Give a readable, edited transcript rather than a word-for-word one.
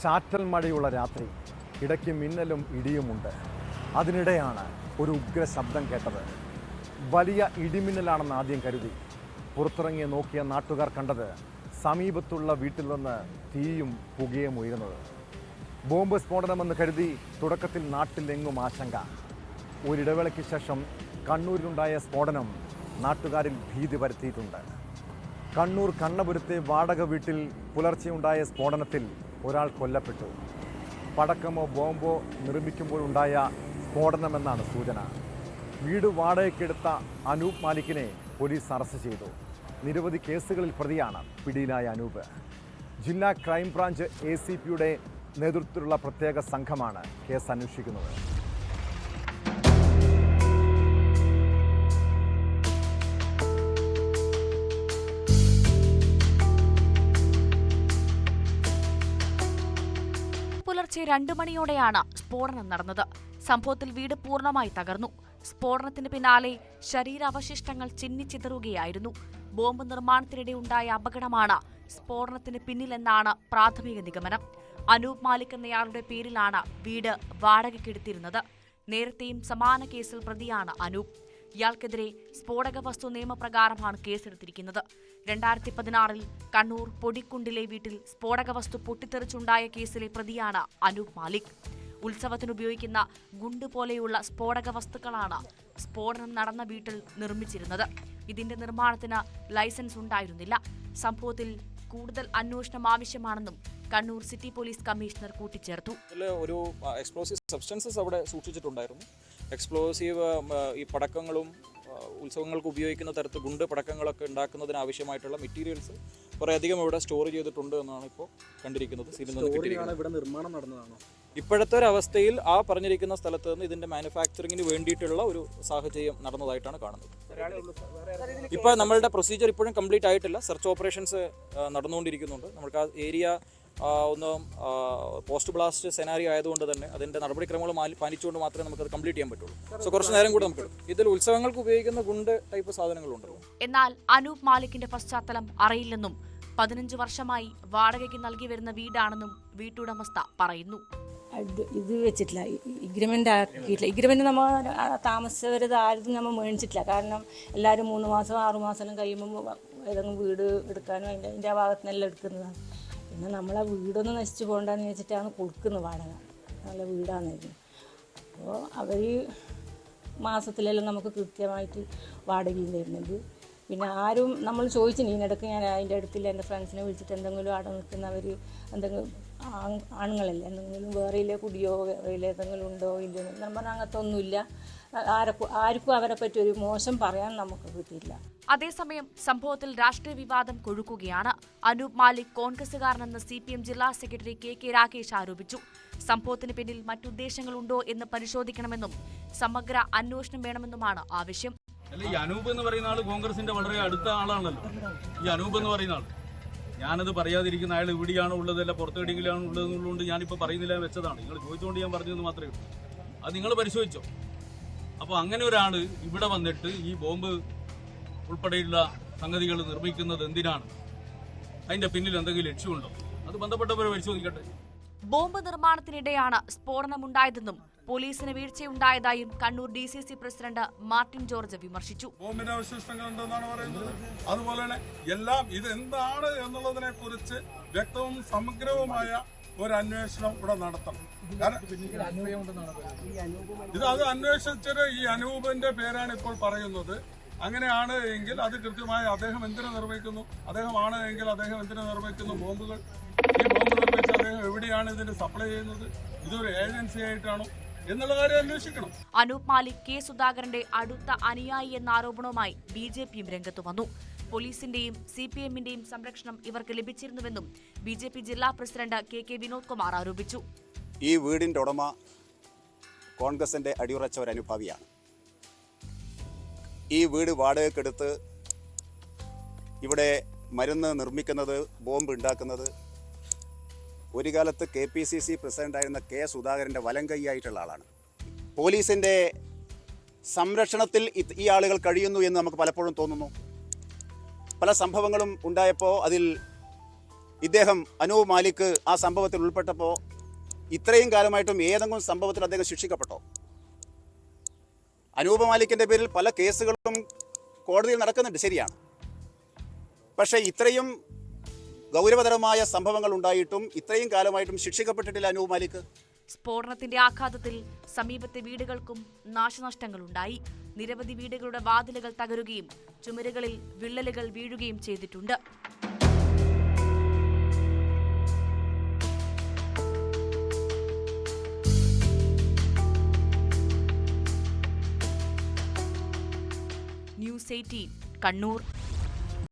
ചാറ്റൽ മഴയുള്ള രാത്രി, ഇടയ്ക്ക് മിന്നലും ഇടിയുമുണ്ട്. അതിനിടെയാണ് ഒരു ഉഗ്ര ശബ്ദം കേട്ടത്. വലിയ ഇടിമിന്നലാണെന്ന് ആദ്യം കരുതി. പുറത്തിറങ്ങി നോക്കിയ നാട്ടുകാർ കണ്ടത് സമീപത്തുള്ള വീട്ടിൽ നിന്ന് തീയും പുകയും ഉയരുന്നത്. ബോംബ് സ്ഫോടനമെന്ന് കരുതി തുടക്കത്തിൽ നാട്ടിലെങ്ങും ആശങ്ക. ഒരിടവേളയ്ക്ക് ശേഷം കണ്ണൂരിലുണ്ടായ സ്ഫോടനം നാട്ടുകാരിൽ ഭീതി പരത്തിയിട്ടുണ്ട്. കണ്ണൂർ കണ്ണപുരത്തെ വാടക വീട്ടിൽ പുലർച്ചെയുണ്ടായ സ്ഫോടനത്തിൽ ഒരാൾ കൊല്ലപ്പെട്ടു. പടക്കമോ ബോംബോ നിർമ്മിക്കുമ്പോഴുണ്ടായ സ്ഫോടനമെന്നാണ് സൂചന. വീട് വാടകയ്ക്കെടുത്ത അനൂപ് മാലിക്കിനെ പോലീസ് അറസ്റ്റ് ചെയ്തു. നിരവധി കേസുകളിൽ പ്രതിയാണ് പിടിയിലായ അനൂപ്. ജില്ലാ ക്രൈംബ്രാഞ്ച് ACPയുടെ നേതൃത്വത്തിലുള്ള പ്രത്യേക സംഘമാണ് കേസ് അന്വേഷിക്കുന്നത്. പുലർച്ചെ 2 മണിയോടെയാണ് സ്ഫോടനം നടന്നത്. സംഭവത്തിൽ വീട് പൂർണ്ണമായി തകർന്നു. സ്ഫോടനത്തിന് പിന്നാലെ ശരീരാവശിഷ്ടങ്ങൾ ചിന്നിച്ചിതറുകയായിരുന്നു. ബോംബ് നിർമ്മാണത്തിനിടെ ഉണ്ടായ അപകടമാണ് സ്ഫോടനത്തിന് പിന്നിലെന്നാണ് പ്രാഥമിക നിഗമനം. അനൂപ് മാലിക് എന്നയാളുടെ പേരിലാണ് വീട് വാടകയ്ക്കെടുത്തിരുന്നത്. നേരത്തെയും സമാന കേസിൽ പ്രതിയാണ് അനൂപ്. ഇയാൾക്കെതിരെ സ്ഫോടക വസ്തു നിയമപ്രകാരമാണ് കേസെടുത്തിരിക്കുന്നത്. 2016 കണ്ണൂർ പൊടിക്കുണ്ടിലെ വീട്ടിൽ സ്ഫോടക വസ്തു പൊട്ടിത്തെറിച്ചുണ്ടായ കേസിലെ പ്രതിയാണ് അനൂപ് മാലിക്. ഉത്സവത്തിനുപയോഗിക്കുന്ന ഗുണ്ട് പോലെയുള്ള സ്ഫോടക വസ്തുക്കളാണ് സ്ഫോടനം നടന്ന വീട്ടിൽ നിർമ്മിച്ചിരുന്നത്. ഇതിന്റെ നിർമ്മാണത്തിന് ലൈസൻസ് ഉണ്ടായിരുന്നില്ല. സംഭവത്തിൽ കൂടുതൽ അന്വേഷണം ആവശ്യമാണെന്നും കണ്ണൂർ സിറ്റി പോലീസ് കമ്മീഷണർ കൂട്ടിച്ചേർത്തു. ഒരു എക്സ്പ്ലോസീവ് സബ്സ്റ്റൻസസ് അവിടെ സൂക്ഷിച്ചിട്ടുണ്ടായിരുന്നു. എക്സ്പ്ലോസീവ് ഈ പടക്കങ്ങളും ഉത്സവങ്ങൾക്ക് ഉപയോഗിക്കുന്ന തരത്തിൽ ഗുണ്ട് പടക്കങ്ങളൊക്കെ ഉണ്ടാക്കുന്നതിന് ആവശ്യമായിട്ടുള്ള മെറ്റീരിയൽസ് കുറേയധികം ഇവിടെ സ്റ്റോർ ചെയ്തിട്ടുണ്ട് എന്നാണ് ഇപ്പോൾ കണ്ടിരിക്കുന്നത്. ഇപ്പോഴത്തെ ഒരു അവസ്ഥയിൽ ആ പറഞ്ഞിരിക്കുന്ന സ്ഥലത്ത് നിന്ന് ഇതിന്റെ മാനുഫാക്ചറിങ്ങിന് വേണ്ടിയിട്ടുള്ള ഒരു സാഹചര്യം നടന്നതായിട്ടാണ് കാണുന്നത്. ഇപ്പോൾ നമ്മളുടെ പ്രൊസീജിയർ ഇപ്പോഴും കംപ്ലീറ്റ് ആയിട്ടില്ല. സെർച്ച് ഓപ്പറേഷൻസ് നടന്നുകൊണ്ടിരിക്കുന്നുണ്ട്. നമുക്ക് ആ ഏരിയ ഒന്ന് പോസ്റ്റ് ബ്ലാസ്റ്റ് സെനാരി ആയതുകൊണ്ട് തന്നെ അതിൻ്റെ നടപടിക്രമങ്ങൾ പാലിച്ചുകൊണ്ട് മാത്രമേ നമുക്കത് കംപ്ലീറ്റ് ചെയ്യാൻ പറ്റുള്ളൂ. സോ കുറച്ച് നേരം കൂടെ നമുക്ക് ഇതിൽ ഉത്സവങ്ങൾക്ക് ഉപയോഗിക്കുന്ന ഗുണ്ട് ടൈപ്പ് സാധനങ്ങളുണ്ടല്ലോ. എന്നാൽ അനൂപ് മാലിക്കിന്റെ പശ്ചാത്തലം അറിയില്ലെന്നും 15 വർഷമായി വാടകയ്ക്ക് നൽകി വരുന്ന വീടാണെന്നും വീട്ടുടമസ്ഥ പറയുന്നു. ഇത് വെച്ചിട്ടില്ല, എഗ്രിമെൻ്റ് ആക്കിയിട്ടില്ല. എഗ്രിമെൻ്റ് നമ്മൾ താമസിച്ചവരത് ആരും നമ്മൾ മേടിച്ചിട്ടില്ല. കാരണം എല്ലാവരും 3 മാസം 6 മാസം കഴിയുമ്പോൾ ഏതെങ്കിലും വീട് എടുക്കാനും അതിൻ്റെ ആ ഭാഗത്ത് നിന്നെല്ലാം എടുക്കുന്നതാണ്. പിന്നെ നമ്മളെ വീടൊന്ന് നശിച്ചു പോകണ്ടെന്ന് വെച്ചിട്ടാണ് കൊടുക്കുന്നത് വാടക. നല്ല വീടാണെന്നായിരുന്നു. അപ്പോൾ അവർ മാസത്തിലെല്ലാം നമുക്ക് കൃത്യമായിട്ട് വാടകയും തരുന്നുണ്ട്. പിന്നെ ആരും നമ്മൾ ചോദിച്ചിന് ഇതിനിടയ്ക്ക് ഞാൻ അതിൻ്റെ അടുത്തില്ല എൻ്റെ ഫ്രണ്ട്സിനെ വിളിച്ചിട്ട് എന്തെങ്കിലും അവിടെ നിൽക്കുന്നവർ എന്തെങ്കിലും ആണുങ്ങളല്ലേ എന്തെങ്കിലും വേറെയിലെ കുടിയോ വേറെയിലെ എന്തെങ്കിലും ഉണ്ടോ ഇല്ലയോ എന്ന് പറഞ്ഞാൽ അങ്ങനത്തെ ഒന്നുമില്ല. ആർക്കും അവരെ പറ്റി ഒരു മോശം പറയാൻ നമുക്ക് കിട്ടിയില്ല. അതേസമയം സംഭവത്തിൽ രാഷ്ട്രീയ വിവാദം കൊഴുക്കുകയാണ്. അനൂപ് മാലിക് കോൺഗ്രസുകാരനെന്ന് CPM ജില്ലാ സെക്രട്ടറി KK രാകേഷ് ആരോപിച്ചു. സംഭവത്തിന് പിന്നിൽ മറ്റുദ്ദേശങ്ങളുണ്ടോ എന്ന് പരിശോധിക്കണമെന്നും സമഗ്ര അന്വേഷണം വേണമെന്നുമാണ് ആവശ്യം. ഈ അനൂപ് എന്ന് പറയുന്ന ആള് കോൺഗ്രസിന്റെ വളരെ അടുത്ത ആളാണല്ലോ. ഈ അനൂപ് എന്ന് പറയുന്ന ആൾ, ഞാനത് പറയാതിരിക്കുന്ന അയാൾ ഇവിടെയാണോ ഉള്ളത് അല്ല പുറത്തെവിടെയെങ്കിലാണ് ഉള്ളതെന്നുള്ളതുകൊണ്ട് ഞാനിപ്പോൾ പറയുന്നില്ല വെച്ചതാണ്. നിങ്ങൾ ചോദിച്ചുകൊണ്ട് ഞാൻ പറഞ്ഞതെന്ന് മാത്രമേ ഉള്ളൂ. അത് നിങ്ങൾ പരിശോധിച്ചോ. അപ്പോൾ അങ്ങനെ ഒരാൾ ഇവിടെ വന്നിട്ട് ഈ ബോംബ് ഉൾപ്പെടെയുള്ള സംഗതികൾ നിർമ്മിക്കുന്നത് എന്തിനാണ്? അതിന്റെ പിന്നിൽ എന്തെങ്കിലും ലക്ഷ്യമുണ്ടോ? അത് ബന്ധപ്പെട്ടവരെ പരിശോധിക്കട്ടെ. ബോംബ് നിർമ്മാണത്തിനിടെയാണ് സ്ഫോടനമുണ്ടായതെന്നും പോലീസിന് വീഴ്ചയുണ്ടായതായും കണ്ണൂർ DCC പ്രസിഡന്റ് മാർട്ടിൻ ജോർജ് വിമർശിച്ചു. ബോംബിന്റെ അവശിഷ്ടങ്ങൾ ഉണ്ടെന്നാണ് പറയുന്നത്. അതുപോലെ തന്നെ എല്ലാം ഇത് എന്താണ് എന്നുള്ളതിനെ കുറിച്ച് വ്യക്തവും സമഗ്രവുമായ ഒരു അന്വേഷണം ഇവിടെ നടത്തണം. അത് അന്വേഷിച്ചത് ഈ അനൂപിന്റെ പേരാണ് ഇപ്പോൾ പറയുന്നത്. അങ്ങനെയാണ് എങ്കിൽ അത് കൃത്യമായി അദ്ദേഹം എന്തിനു നിർമ്മിക്കുന്നു, അദ്ദേഹമാണ് എങ്കിൽ അദ്ദേഹം എന്തിനു നിർമ്മിക്കുന്നു ബോംബുകൾ? ഈ ബോംബ് നിർമ്മിച്ച് അദ്ദേഹം എവിടെയാണ് ഇതിന് സപ്ലൈ ചെയ്യുന്നത്? ഇതൊരു ഏജൻസി ആയിട്ടാണോ എന്നുള്ള കാര്യം അന്വേഷിക്കണം. അനൂപ് മാലിക് K സുധാകരന്റെ അടുത്ത അനുയായി എന്ന ആരോപണവുമായി BJPയും രംഗത്തു വന്നു. പോലീസിന്റെയും CPMന്റെയും സംരക്ഷണം ഇവർക്ക് ലഭിച്ചിരുന്നുവെന്നും BJP ജില്ലാ പ്രസിഡന്റ് KK വിനോദ് കുമാർ ആരോപിച്ചു. ഈ വീടിന്റെ ഉടമ കോൺഗ്രസിന്റെ അടിയുറച്ച ഒരു അനുഭാവിയാണ്. ഈ വീട് വാടകയ്ക്കെടുത്ത് ഇവിടെ മരുന്ന് നിർമ്മിക്കുന്നത്, ബോംബ് ഉണ്ടാക്കുന്നത് ഒരു കാലത്ത് KPCC പ്രസിഡന്റായിരുന്ന K സുധാകരൻ്റെ വലം കൈയായിട്ടുള്ള ആളാണ്. പോലീസിൻ്റെ സംരക്ഷണത്തിൽ ഈ ആളുകൾ കഴിയുന്നു എന്ന് നമുക്ക് പലപ്പോഴും തോന്നുന്നു. പല സംഭവങ്ങളും ഉണ്ടായപ്പോൾ അതിൽ ഇദ്ദേഹം അനൂപ് മാലിക് ആ സംഭവത്തിൽ ഉൾപ്പെട്ടപ്പോൾ ഇത്രയും കാലമായിട്ടും ഏതെങ്കിലും സംഭവത്തിൽ അദ്ദേഹം ശിക്ഷിക്കപ്പെട്ടോ? അനൂപ് മാലിക്കിൻ്റെ പേരിൽ പല കേസുകളും കോടതിയിൽ നടക്കുന്നുണ്ട്, ശരിയാണ്. പക്ഷേ ഇത്രയും ഗൗരവതരമായ സംഭവങ്ങൾ ഉണ്ടായിട്ടും ഇത്രയും കാലമായിട്ടും ശിക്ഷിക്കപ്പെട്ടിട്ടില്ല അനൂപ് മാലിക്. സ്ഫോടനത്തിന്റെ ആഘാതത്തിൽ സമീപത്തെ വീടുകൾക്കും നാശനഷ്ടങ്ങളുണ്ടായി. നിരവധി വീടുകളുടെ വാതിലുകൾ തകരുകയും ചുമരുകളിൽ വിള്ളലുകൾ വീഴുകയും ചെയ്തിട്ടുണ്ട്. ന്യൂസ് 18 കണ്ണൂർ.